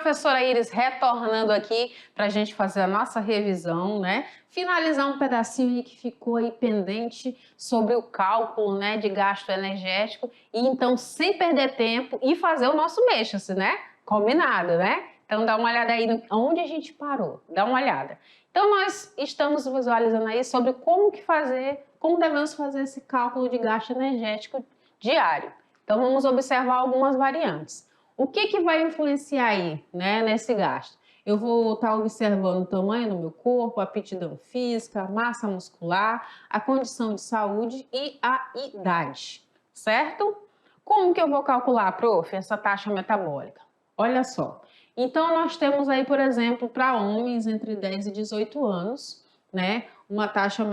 professora Iris retornando aqui para a gente fazer a nossa revisão, né? Finalizar um pedacinho aí que ficou aí pendente sobre o cálculo, né, de gasto energético e então, sem perder tempo, e fazer o nosso mexa-se, né? Combinado, né? Então, dá uma olhada aí onde a gente parou, dá uma olhada. Então, nós estamos visualizando aí sobre como devemos fazer esse cálculo de gasto energético diário. Então, vamos observar algumas variantes. O que vai influenciar aí, né, nesse gasto? Eu vou estar observando o tamanho do meu corpo, a aptidão física, a massa muscular, a condição de saúde e a idade, certo? Como que eu vou calcular, prof, essa taxa metabólica? Olha só. Então, nós temos aí, por exemplo, para homens entre 10 e 18 anos, né, uma taxa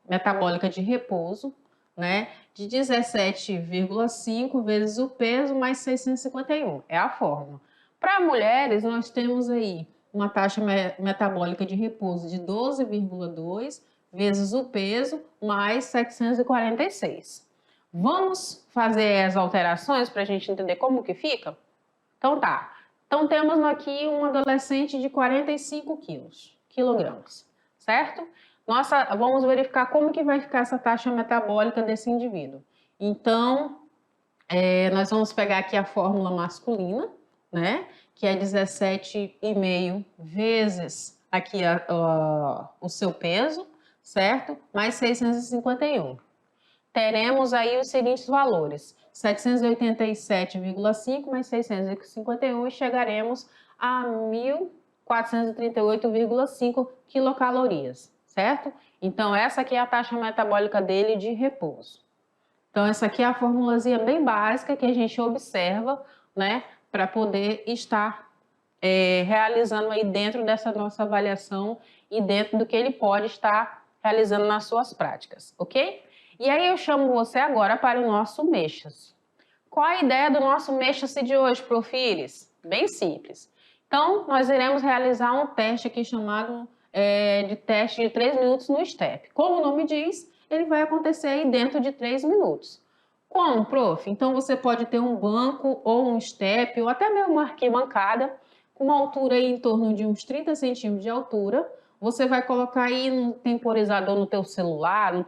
metabólica de repouso, né, de 17,5 vezes o peso mais 651, é a fórmula. Para mulheres, nós temos aí uma taxa metabólica de repouso de 12,2 vezes o peso mais 746. Vamos fazer as alterações para a gente entender como que fica? Então tá. Então temos aqui um adolescente de 45 quilogramas, certo? Vamos verificar como que vai ficar essa taxa metabólica desse indivíduo. Então, nós vamos pegar aqui a fórmula masculina, né? Que é 17,5 vezes aqui o seu peso, certo? Mais 651. Teremos aí os seguintes valores: 787,5 mais 651 e chegaremos a 1.438,5 quilocalorias, certo? Então, essa aqui é a taxa metabólica dele de repouso. Então, essa aqui é a formulazinha bem básica que a gente observa, né, para poder estar realizando aí dentro dessa nossa avaliação e dentro do que ele pode estar realizando nas suas práticas, ok? E aí eu chamo você agora para o nosso mexa-se. Qual a ideia do nosso mexa-se de hoje, Prof. Iris? Bem simples. Então, nós iremos realizar um teste aqui chamado de teste de 3 minutos no STEP. Como o nome diz, ele vai acontecer aí dentro de 3 minutos. Como, prof? Então, você pode ter um banco ou um STEP ou até mesmo uma arquibancada com uma altura aí em torno de uns 30 centímetros de altura. Você vai colocar aí no temporizador no teu celular de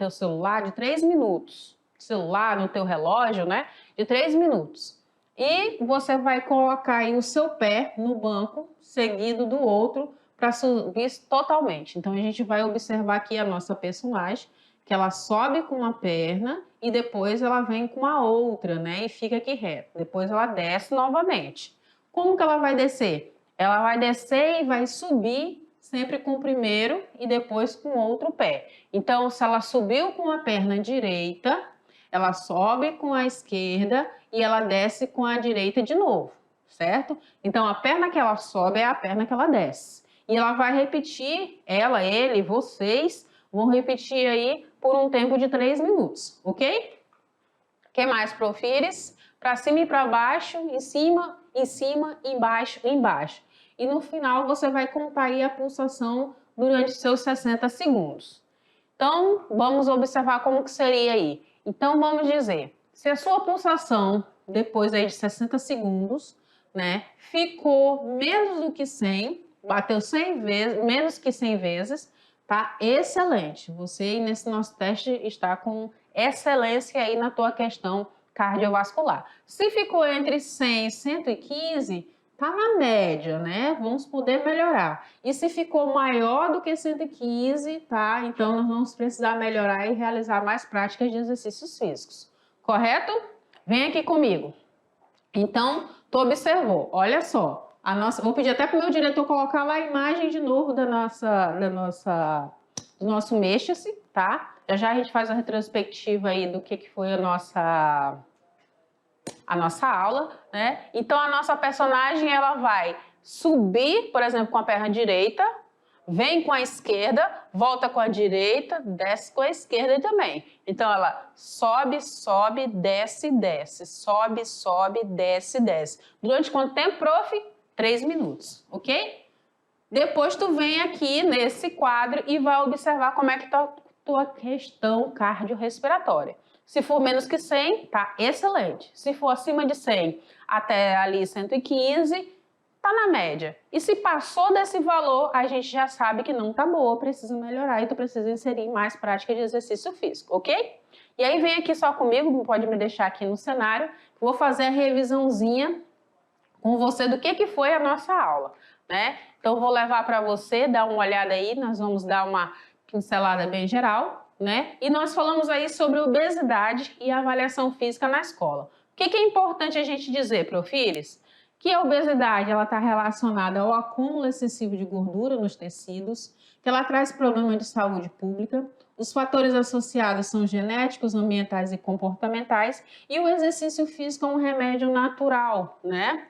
3 minutos. Celular, no teu relógio, né? De 3 minutos. E você vai colocar aí o seu pé no banco, seguido do outro, para subir totalmente. Então, a gente vai observar aqui a nossa personagem, que ela sobe com uma perna e depois ela vem com a outra, né? E fica aqui reto. Depois ela desce novamente. Como que ela vai descer? Ela vai descer e vai subir sempre com o primeiro e depois com o outro pé. Então, se ela subiu com a perna direita, ela sobe com a esquerda e ela desce com a direita de novo, certo? Então, a perna que ela sobe é a perna que ela desce. E ela vai repetir, ele, vocês vão repetir aí por um tempo de 3 minutos, ok? O que mais, Prof. Iris? Para cima e para baixo, em cima, embaixo, embaixo. E no final você vai contar aí a pulsação durante os seus 60 segundos. Então, vamos observar como que seria aí. Então, vamos dizer, se a sua pulsação, depois aí de 60 segundos, né, ficou menos do que 100, bateu 100 vezes, menos que 100 vezes, tá? Excelente. Você, nesse nosso teste, está com excelência aí na tua questão cardiovascular. Se ficou entre 100 e 115, tá na média, né? Vamos poder melhorar. E se ficou maior do que 115, tá? Então, nós vamos precisar melhorar e realizar mais práticas de exercícios físicos. Correto? Vem aqui comigo. Então, tu observou. Olha só. Vou pedir até para o meu diretor colocar lá a imagem de novo do nosso mexa-se, tá? Já a gente faz a retrospectiva aí do que foi a nossa aula, né? Então, a nossa personagem, ela vai subir, por exemplo, com a perna direita, vem com a esquerda, volta com a direita, desce com a esquerda também. Então, ela sobe, sobe, desce, desce, sobe, sobe, desce, desce. Durante quanto tempo, prof? 3 minutos, ok? Depois, tu vem aqui nesse quadro e vai observar como é que tá a tua questão cardiorrespiratória. Se for menos que 100, tá excelente. Se for acima de 100 até ali 115, está na média. E se passou desse valor, a gente já sabe que não está boa, precisa melhorar e tu precisa inserir mais prática de exercício físico, ok? E aí vem aqui só comigo, pode me deixar aqui no cenário, vou fazer a revisãozinha com você do que foi a nossa aula, né? Então vou levar para você, dar uma olhada aí, nós vamos dar uma pincelada bem geral, né? E nós falamos aí sobre obesidade e avaliação física na escola. O que é importante a gente dizer, Profires? Que a obesidade está relacionada ao acúmulo excessivo de gordura nos tecidos, que ela traz problemas de saúde pública, os fatores associados são genéticos, ambientais e comportamentais, e o exercício físico é um remédio natural, né?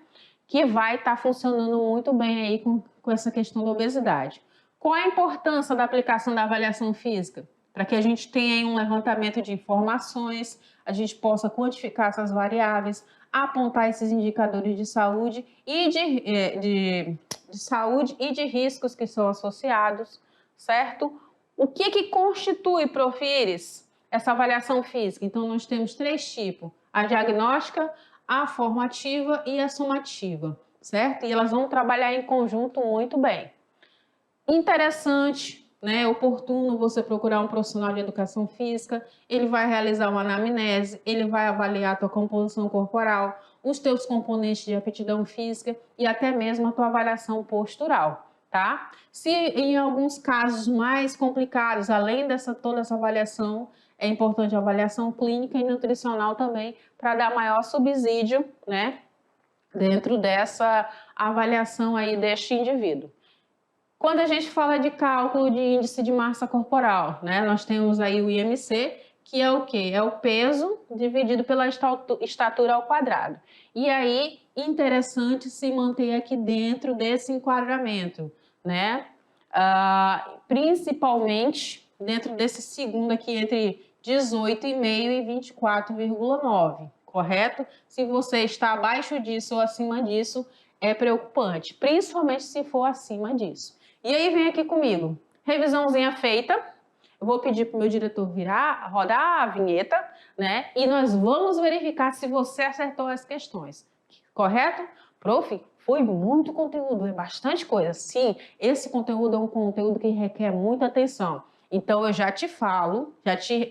Que vai estar funcionando muito bem aí com essa questão da obesidade. Qual a importância da aplicação da avaliação física? Para que a gente tenha aí um levantamento de informações, a gente possa quantificar essas variáveis, apontar esses indicadores de saúde e de saúde e de riscos que são associados, certo? O que constitui, Profires, essa avaliação física? Então, nós temos 3 tipos: a diagnóstica, a formativa e a sumativa, certo? E elas vão trabalhar em conjunto muito bem. Interessante, né? Oportuno você procurar um profissional de educação física, ele vai realizar uma anamnese, ele vai avaliar a tua composição corporal, os teus componentes de aptidão física e até mesmo a tua avaliação postural, tá? Se em alguns casos mais complicados, além toda essa avaliação, é importante a avaliação clínica e nutricional também, para dar maior subsídio, né, dentro dessa avaliação aí deste indivíduo. Quando a gente fala de cálculo de índice de massa corporal, né, nós temos aí o IMC, que é o quê? É o peso dividido pela estatura ao quadrado. E aí, interessante se manter aqui dentro desse enquadramento, né? Principalmente dentro desse segundo aqui, entre 18,5 e 24,9, correto? Se você está abaixo disso ou acima disso, é preocupante, principalmente se for acima disso. E aí vem aqui comigo, revisãozinha feita, eu vou pedir para o meu diretor rodar a vinheta, né? E nós vamos verificar se você acertou as questões, correto? Prof, foi muito conteúdo, é bastante coisa. Sim, esse conteúdo é um conteúdo que requer muita atenção. Então, eu já te falo, já te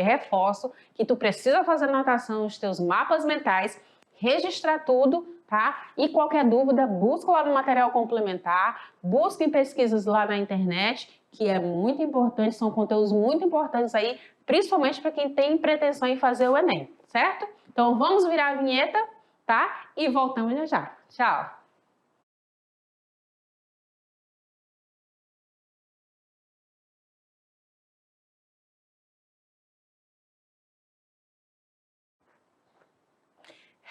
reforço que tu precisa fazer anotação nos teus mapas mentais, registrar tudo, tá? E qualquer dúvida, busca lá no material complementar, busca em pesquisas lá na internet, que é muito importante, são conteúdos muito importantes aí, principalmente para quem tem pretensão em fazer o Enem, certo? Então, vamos virar a vinheta, tá? E voltamos já já. Tchau!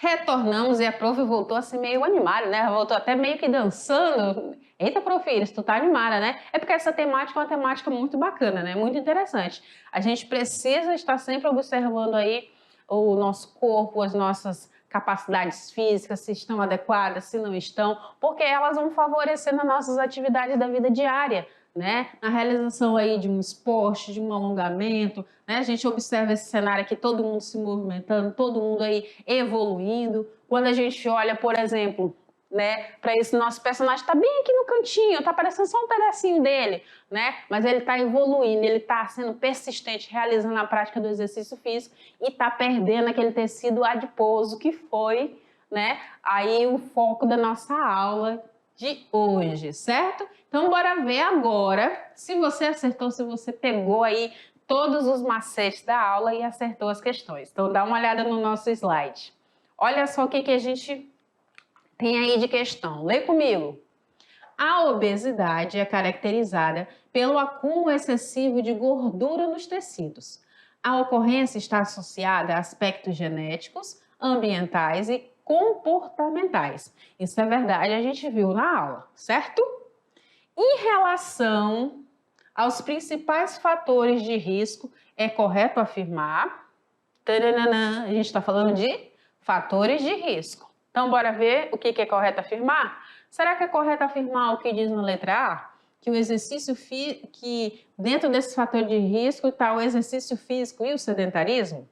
Retornamos e a prof voltou assim meio animada, né? Voltou até meio que dançando. Eita, Profires, tu tá animada, né? É porque essa temática é uma temática muito bacana, né? Muito interessante. A gente precisa estar sempre observando aí o nosso corpo, as nossas capacidades físicas, se estão adequadas, se não estão, porque elas vão favorecer nas nossas atividades da vida diária, né? Na realização aí de um esporte, de um alongamento, né? A gente observa esse cenário aqui, todo mundo se movimentando, todo mundo aí evoluindo. Quando a gente olha, por exemplo, né, para esse nosso personagem, tá bem aqui no cantinho, tá parecendo só um pedacinho dele, né? Mas ele tá evoluindo, ele tá sendo persistente, realizando a prática do exercício físico e tá perdendo aquele tecido adiposo que foi, né, aí o foco da nossa aula de hoje, certo? Então, bora ver agora se você acertou, se você pegou aí todos os macetes da aula e acertou as questões. Então, dá uma olhada no nosso slide. Olha só o que a gente tem aí de questão. Lê comigo. A obesidade é caracterizada pelo acúmulo excessivo de gordura nos tecidos. A ocorrência está associada a aspectos genéticos, ambientais e comportamentais. Isso é verdade, a gente viu na aula, certo? Em relação aos principais fatores de risco, é correto afirmar... Taranana, a gente está falando de fatores de risco. Então, bora ver o que é correto afirmar? Será que é correto afirmar o que diz na letra A? Que o exercício que dentro desse fator de risco está o exercício físico e o sedentarismo?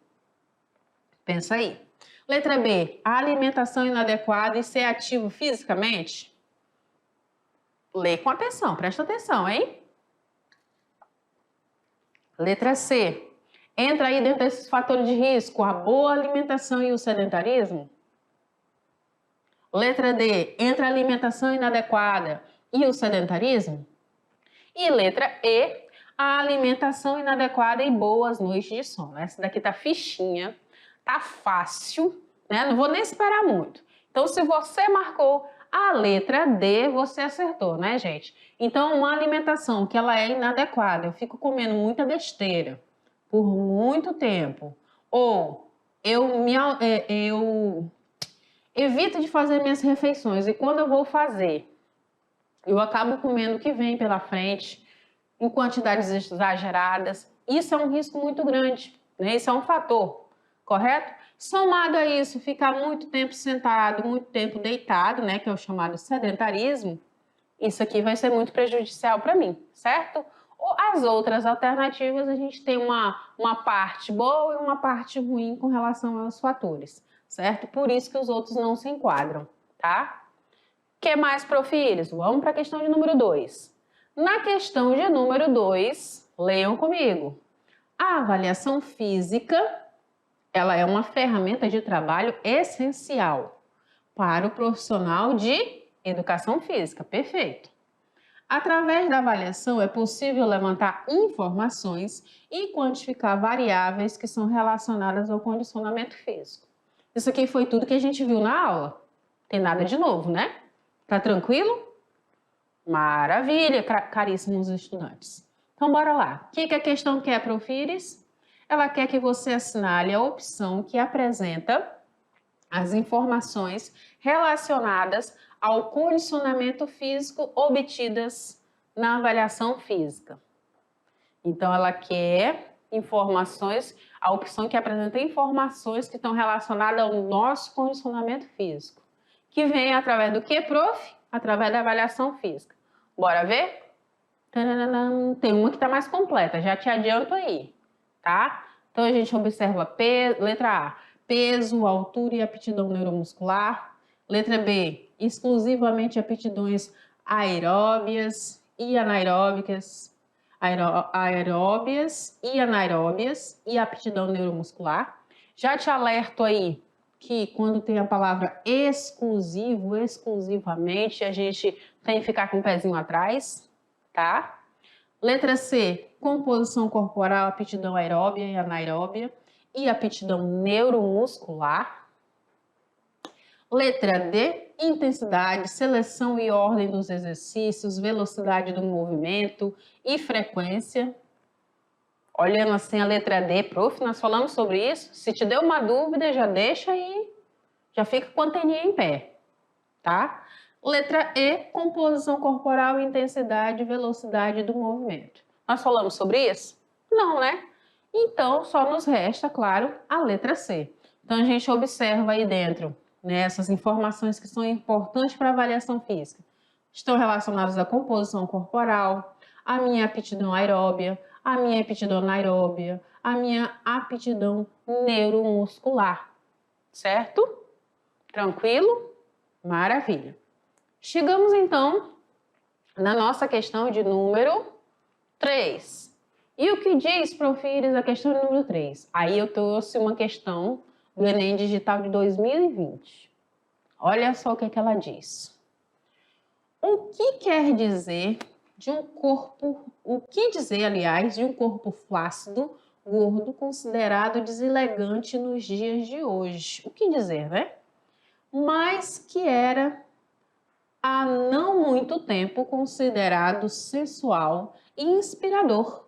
Pensa aí. Letra B, a alimentação inadequada e ser ativo fisicamente? Lê com atenção, presta atenção, hein? Letra C. Entra aí dentro desses fatores de risco a boa alimentação e o sedentarismo? Letra D. Entra a alimentação inadequada e o sedentarismo? E letra E. A alimentação inadequada e boas noites de sono. Essa daqui tá fichinha, tá fácil, né? Não vou nem esperar muito. Então, se você marcou a letra D, você acertou, né, gente? Então, uma alimentação que ela é inadequada, eu fico comendo muita besteira por muito tempo, ou eu evito de fazer minhas refeições e quando eu vou fazer, eu acabo comendo o que vem pela frente em quantidades exageradas. Isso é um risco muito grande, né? Isso é um fator, correto? Somado a isso, ficar muito tempo sentado, muito tempo deitado, né, que é o chamado sedentarismo, isso aqui vai ser muito prejudicial para mim, certo? Ou as outras alternativas, a gente tem uma parte boa e uma parte ruim com relação aos fatores, certo? Por isso que os outros não se enquadram, tá? O que mais, profilhos? Vamos para a questão de número 2. Na questão de número 2, leiam comigo. A avaliação física ela é uma ferramenta de trabalho essencial para o profissional de educação física. Perfeito. Através da avaliação é possível levantar informações e quantificar variáveis que são relacionadas ao condicionamento físico. Isso aqui foi tudo que a gente viu na aula. Tem nada de novo, né? Tá tranquilo? Maravilha, caríssimos estudantes. Então, bora lá. O que a questão quer, Profires? Ela quer que você assinale a opção que apresenta as informações relacionadas ao condicionamento físico obtidas na avaliação física. Então, ela quer informações, a opção que apresenta informações que estão relacionadas ao nosso condicionamento físico. Que vem através do que, prof? Através da avaliação física. Bora ver? Tem uma que está mais completa, já te adianto aí. Tá? Então, a gente observa letra A, peso, altura e aptidão neuromuscular. Letra B, exclusivamente aptidões aeróbias e anaeróbicas. Aeróbias e anaeróbias e aptidão neuromuscular. Já te alerto aí que quando tem a palavra exclusivo, exclusivamente, a gente tem que ficar com o pezinho atrás, tá? Letra C, composição corporal, aptidão aeróbia e anaeróbia e aptidão neuromuscular. Letra D, intensidade, seleção e ordem dos exercícios, velocidade do movimento e frequência. Olhando assim a letra D, prof, nós falamos sobre isso. Se te deu uma dúvida, já deixa aí, já fica com a anteninha em pé, tá? Letra E, composição corporal, intensidade e velocidade do movimento. Nós falamos sobre isso? Não, né? Então, só nos resta, claro, a letra C. Então, a gente observa aí dentro, né, essas informações que são importantes para a avaliação física. Estão relacionadas à composição corporal, à minha aptidão aeróbia, à minha aptidão anaeróbia, à minha aptidão neuromuscular. Certo? Tranquilo? Maravilha. Chegamos, então, na nossa questão de número 3. E o que diz, Profires, a questão de número 3? Aí eu trouxe uma questão do Enem Digital de 2020. Olha só o que ela diz. O que quer dizer de um corpo... O que dizer, aliás, de um corpo flácido, gordo, considerado deselegante nos dias de hoje? O que dizer, né? Mas que era... há não muito tempo considerado sensual e inspirador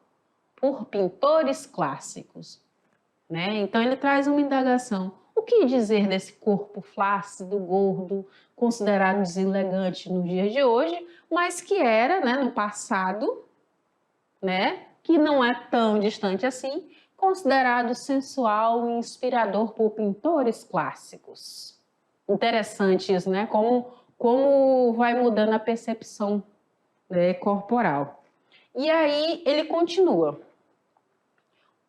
por pintores clássicos, né? Então ele traz uma indagação. O que dizer desse corpo flácido, gordo, considerado deselegante nos dias de hoje, mas que era, né, no passado, né, que não é tão distante assim, considerado sensual e inspirador por pintores clássicos. Interessante isso, né? Como vai mudando a percepção, né, corporal. E aí ele continua.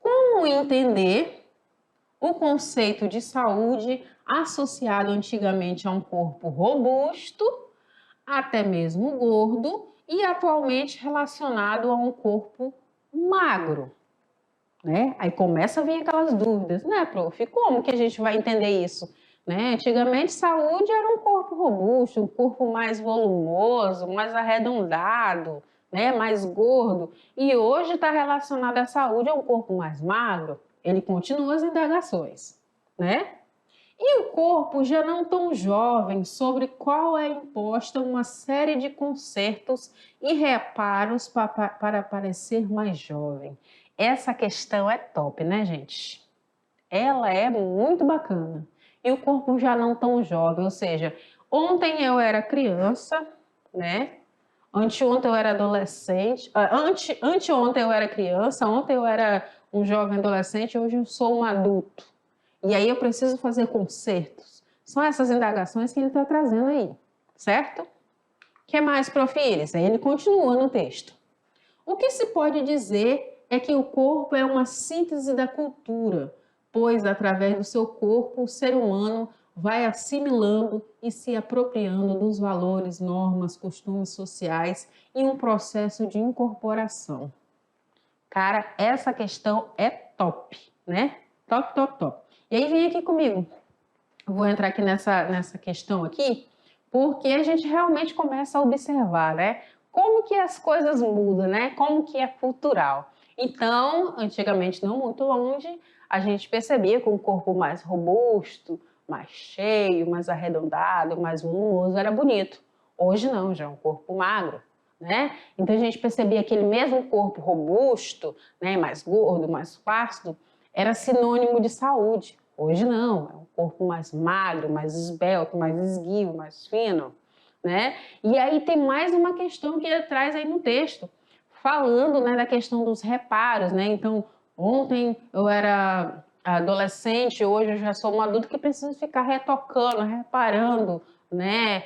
Como entender o conceito de saúde associado antigamente a um corpo robusto, até mesmo gordo, e atualmente relacionado a um corpo magro, né? Aí começa a vir aquelas dúvidas, né, prof? Como que a gente vai entender isso? Né? Antigamente, saúde era um corpo robusto, um corpo mais volumoso, mais arredondado, né? Mais gordo. E hoje está relacionado à saúde a um corpo mais magro. Ele continua as indagações, né? E o corpo já não tão jovem, sobre qual é imposta uma série de consertos e reparos para parecer mais jovem. Essa questão é top, né, gente? Ela é muito bacana. E o corpo já não tão jovem, ou seja, ontem eu era criança, né? Anteontem eu era adolescente, anteontem eu era criança, ontem eu era um jovem adolescente, hoje eu sou um adulto. E aí eu preciso fazer consertos. São essas indagações que ele está trazendo aí, certo? O que mais, prof. Iris? Aí ele continua no texto. O que se pode dizer é que o corpo é uma síntese da cultura, pois através do seu corpo o ser humano vai assimilando e se apropriando dos valores, normas, costumes sociais em um processo de incorporação. Cara, essa questão é top, né? Top, top, top. E aí vem aqui comigo. Eu vou entrar aqui nessa questão aqui, porque a gente realmente começa a observar, né? Como que as coisas mudam, né? Como que é cultural. Então, antigamente, não muito longe, a gente percebia que um corpo mais robusto, mais cheio, mais arredondado, mais volumoso era bonito. Hoje não, já é um corpo magro, né? Então a gente percebia aquele mesmo corpo robusto, né, mais gordo, mais flácido, era sinônimo de saúde. Hoje não, é um corpo mais magro, mais esbelto, mais esguio, mais fino, né? E aí tem mais uma questão que ele traz aí no texto, falando, né, da questão dos reparos, né? Então, ontem eu era adolescente, hoje eu já sou um adulto que preciso ficar retocando, reparando, né,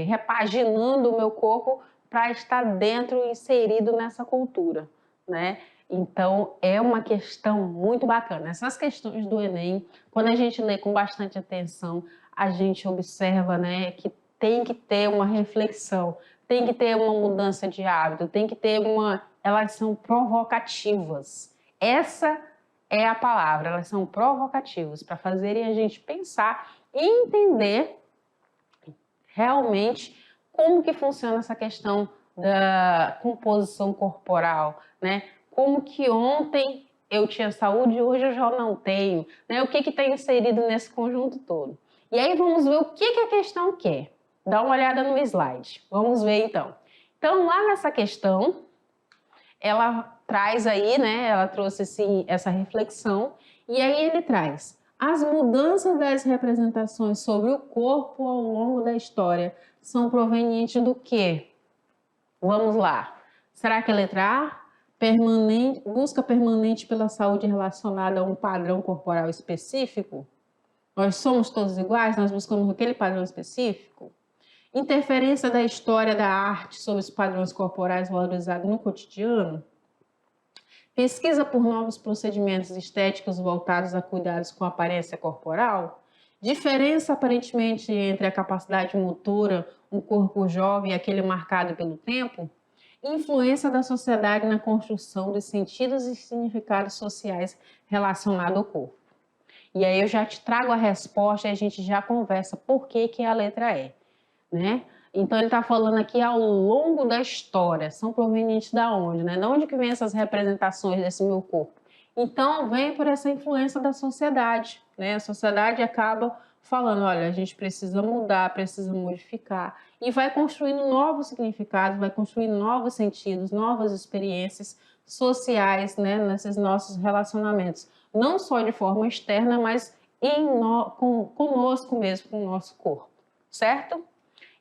repaginando o meu corpo para estar dentro, inserido nessa cultura, né? Então, é uma questão muito bacana. Essas questões do Enem, quando a gente lê com bastante atenção, a gente observa, né, que tem que ter uma reflexão, tem que ter uma mudança de hábito, tem que ter uma... Elas são provocativas. Essa é a palavra, elas são provocativas para fazerem a gente pensar e entender realmente como que funciona essa questão da composição corporal, né? Como que ontem eu tinha saúde e hoje eu já não tenho, né? O que está inserido nesse conjunto todo. E aí vamos ver o que a questão quer. Dá uma olhada no slide. Vamos ver então. Então lá nessa questão, ela traz aí, né? Ela trouxe essa reflexão e aí ele traz as mudanças das representações sobre o corpo ao longo da história são provenientes do quê? Vamos lá. Será que a letra A? Busca permanente pela saúde relacionada a um padrão corporal específico? Nós somos todos iguais? Nós buscamos aquele padrão específico? Interferência da história da arte sobre os padrões corporais valorizados no cotidiano? Pesquisa por novos procedimentos estéticos voltados a cuidados com a aparência corporal? Diferença aparentemente entre a capacidade motora, um corpo jovem e aquele marcado pelo tempo? Influência da sociedade na construção dos sentidos e significados sociais relacionados ao corpo. E aí eu já te trago a resposta e a gente já conversa por que a letra E, né? Então ele está falando aqui ao longo da história, são provenientes da onde, né? De onde que vem essas representações desse meu corpo? Então vem por essa influência da sociedade, né? A sociedade acaba falando, olha, a gente precisa mudar, precisa modificar e vai construindo novos significados, vai construindo novos sentidos, novas experiências sociais, né? Nesses nossos relacionamentos, não só de forma externa, mas conosco mesmo, com o nosso corpo, certo?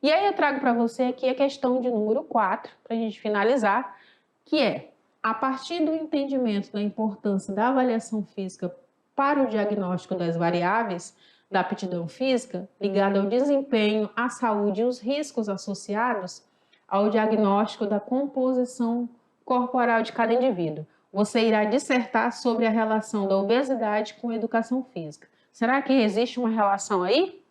E aí eu trago para você aqui a questão de número 4, para a gente finalizar, que é, a partir do entendimento da importância da avaliação física para o diagnóstico das variáveis da aptidão física, ligada ao desempenho, à saúde e os riscos associados ao diagnóstico da composição corporal de cada indivíduo, você irá dissertar sobre a relação da obesidade com a educação física. Será que existe uma relação aí?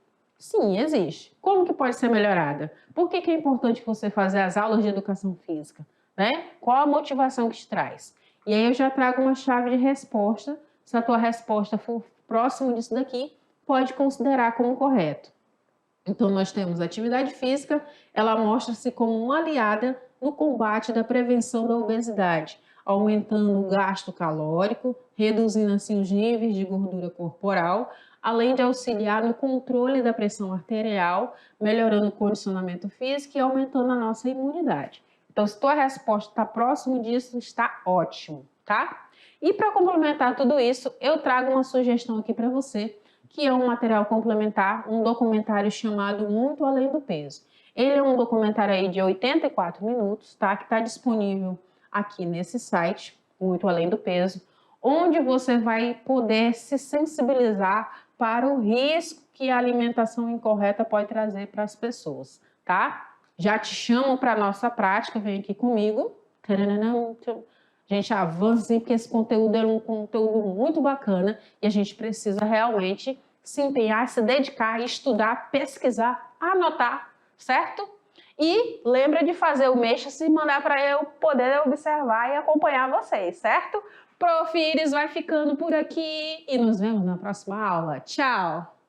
Sim, existe. Como que pode ser melhorada? Por que é importante você fazer as aulas de educação física? Né? Qual a motivação que te traz? E aí eu já trago uma chave de resposta. Se a tua resposta for próximo disso daqui, pode considerar como correto. Então, nós temos a atividade física, ela mostra-se como uma aliada no combate da prevenção da obesidade, aumentando o gasto calórico, reduzindo assim os níveis de gordura corporal, além de auxiliar no controle da pressão arterial, melhorando o condicionamento físico e aumentando a nossa imunidade. Então, se tua resposta está próximo disso, está ótimo, tá? E para complementar tudo isso, eu trago uma sugestão aqui para você, que é um material complementar, um documentário chamado Muito Além do Peso. Ele é um documentário aí de 84 minutos, tá? Que está disponível aqui nesse site, Muito Além do Peso, onde você vai poder se sensibilizar para o risco que a alimentação incorreta pode trazer para as pessoas, tá? Já te chamo para a nossa prática, vem aqui comigo. A gente avança, assim, porque esse conteúdo é um conteúdo muito bacana e a gente precisa realmente se empenhar, se dedicar, estudar, pesquisar, anotar, certo? E lembra de fazer o mexa-se e mandar para eu poder observar e acompanhar vocês, certo? Prof. Iris vai ficando por aqui e nos vemos na próxima aula. Tchau!